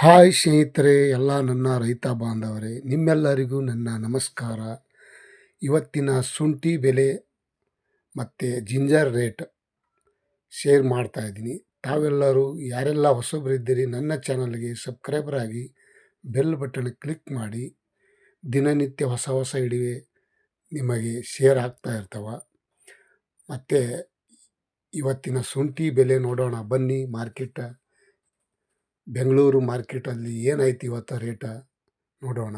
Hi ಸ್ನೇಹಿತರೆ, ಎಲ್ಲ ನನ್ನ ರೈತ ಬಾಂಧವರೇ, ನಿಮ್ಮೆಲ್ಲರಿಗೂ ನನ್ನ ನಮಸ್ಕಾರ. ಇವತ್ತಿನ ಶುಂಠಿ ಬೆಲೆ ಮತ್ತು ಜಿಂಜರ್ ರೇಟ್ ಶೇರ್ ಮಾಡ್ತಾ ಇದ್ದೀನಿ. ತಾವೆಲ್ಲರೂ ಯಾರೆಲ್ಲ ಹೊಸಬರಿದ್ದೀರಿ ನನ್ನ ಚಾನಲ್ಗೆ ಸಬ್ಸ್ಕ್ರೈಬರ್ ಆಗಿ ಬೆಲ್ ಬಟನ್ ಕ್ಲಿಕ್ ಮಾಡಿ. ದಿನನಿತ್ಯ ಹೊಸ ಹೊಸ ಇಡುವೆ ನಿಮಗೆ ಶೇರ್ ಆಗ್ತಾ ಇರ್ತಾವ. ಮತ್ತು ಇವತ್ತಿನ ಶುಂಠಿ ಬೆಲೆ ನೋಡೋಣ ಬನ್ನಿ. ಬೆಂಗಳೂರು ಮಾರ್ಕೆಟಲ್ಲಿ ಏನೈತಿ ಇವತ್ತು ರೇಟ ನೋಡೋಣ.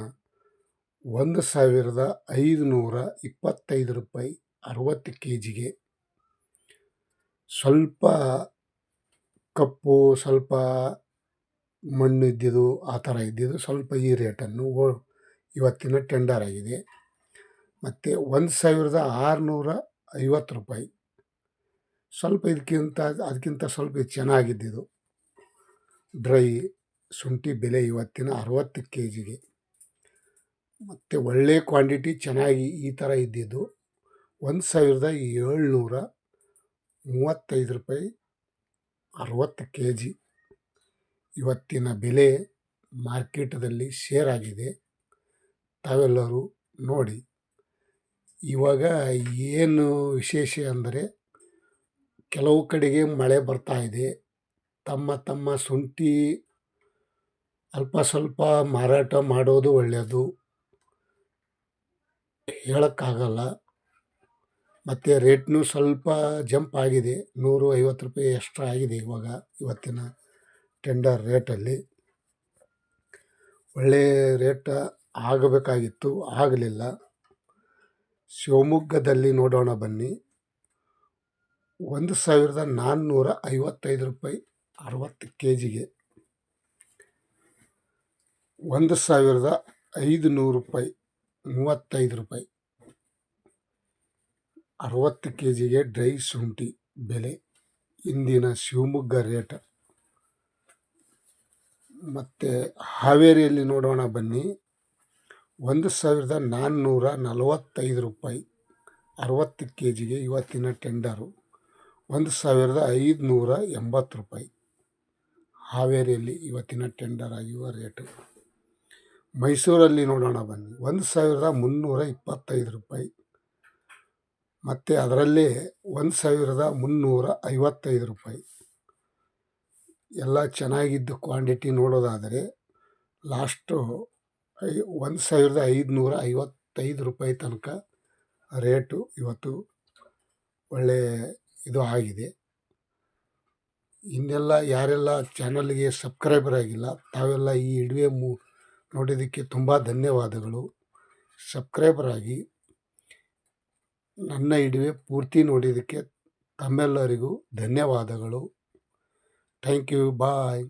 1525 ರೂಪಾಯಿ 60 ಕೆಜಿಗೆ. ಸ್ವಲ್ಪ ಕಪ್ಪು, ಸ್ವಲ್ಪ ಮಣ್ಣು ಇದ್ದಿದ್ದು ಆ ಥರ ಇದ್ದಿದ್ದು ಸ್ವಲ್ಪ ಈ ರೇಟನ್ನು ಇವತ್ತಿನ ಟೆಂಡರ್ ಆಗಿದೆ. ಮತ್ತು 1650 ರೂಪಾಯಿ, ಸ್ವಲ್ಪ ಅದಕ್ಕಿಂತ ಸ್ವಲ್ಪ ಚೆನ್ನಾಗಿದ್ದಿದ್ದು ಡ್ರೈ ಶುಂಠಿ ಬೆಲೆ ಇವತ್ತಿನ 60 ಕೆಜಿಗೆ. ಮತ್ತು ಒಳ್ಳೆ ಕ್ವಾಂಟಿಟಿ ಚೆನ್ನಾಗಿ ಈ ಥರ ಇದ್ದಿದ್ದು 1735 ರೂಪಾಯಿ 60 ಕೆಜಿ ಇವತ್ತಿನ ಬೆಲೆ ಮಾರ್ಕೆಟದಲ್ಲಿ ಶೇರ್ ಆಗಿದೆ. ತಾವೆಲ್ಲರೂ ನೋಡಿ. ಇವಾಗ ಏನು ವಿಶೇಷ ಅಂದರೆ, ಕೆಲವು ಕಡೆಗೆ ಮಳೆ ಬರ್ತಾ ಇದೆ. ತಮ್ಮ ಶುಂಠಿ ಅಲ್ಪ ಸ್ವಲ್ಪ ಮಾರಾಟ ಮಾಡೋದು ಒಳ್ಳೆಯದು, ಹೇಳೋಕ್ಕಾಗಲ್ಲ. ಮತ್ತು ರೇಟ್ನು ಸ್ವಲ್ಪ ಜಂಪ್ ಆಗಿದೆ, 150 ರೂಪಾಯಿ ಎಕ್ಸ್ಟ್ರಾ ಆಗಿದೆ ಇವತ್ತಿನ ಟೆಂಡರ್ ರೇಟಲ್ಲಿ. ಒಳ್ಳೆಯ ರೇಟ್ ಆಗಬೇಕಾಗಿತ್ತು, ಆಗಲಿಲ್ಲ. ಶಿವಮೊಗ್ಗದಲ್ಲಿ ನೋಡೋಣ ಬನ್ನಿ. 1455 ರೂಪಾಯಿ 60 ಕೆಜಿಗೆ. 1500 ರೂಪಾಯಿ 35 ರೂಪಾಯಿ 60 ಕೆಜಿಗೆ ಡ್ರೈ ಶುಂಠಿ ಬೆಲೆ ಇಂದಿನ ಶಿವಮೊಗ್ಗ ರೇಟ್. ಮತ್ತು ಹಾವೇರಿಯಲ್ಲಿ ನೋಡೋಣ ಬನ್ನಿ. 1445 ರೂಪಾಯಿ 60 ಕೆಜಿಗೆ ಇವತ್ತಿನ ಟೆಂಡರು. 1580 ರೂಪಾಯಿ ಹಾವೇರಿಯಲ್ಲಿ ಇವತ್ತಿನ ಟೆಂಡರ್ ಆಗಿರುವ ರೇಟು. ಮೈಸೂರಲ್ಲಿ ನೋಡೋಣ ಬನ್ನಿ. 1325 ರೂಪಾಯಿ, ಮತ್ತು ಅದರಲ್ಲೇ 1355 ರೂಪಾಯಿ. ಎಲ್ಲ ಚೆನ್ನಾಗಿದ್ದು ಕ್ವಾಂಟಿಟಿ ನೋಡೋದಾದರೆ ಲಾಸ್ಟು 1555 ರೂಪಾಯಿ ತನಕ ರೇಟು ಇವತ್ತು ಒಳ್ಳೆಯ ಇದು ಆಗಿದೆ. ಇನ್ನೆಲ್ಲ ಯಾರೆಲ್ಲ ಚಾನಲ್ಗೆ ಸಬ್ಸ್ಕ್ರೈಬರ್ ಆಗಿಲ್ಲ, ತಾವೆಲ್ಲ ಈ ವಿಡಿಯೋ ನೋಡೋದಕ್ಕೆ ತುಂಬ ಧನ್ಯವಾದಗಳು. ಸಬ್ಸ್ಕ್ರೈಬರ್ ಆಗಿ ನನ್ನ ವಿಡಿಯೋ ಪೂರ್ತಿ ನೋಡಿದ್ದಕ್ಕೆ ತಮ್ಮೆಲ್ಲರಿಗೂ ಧನ್ಯವಾದಗಳು. Thank you, bye.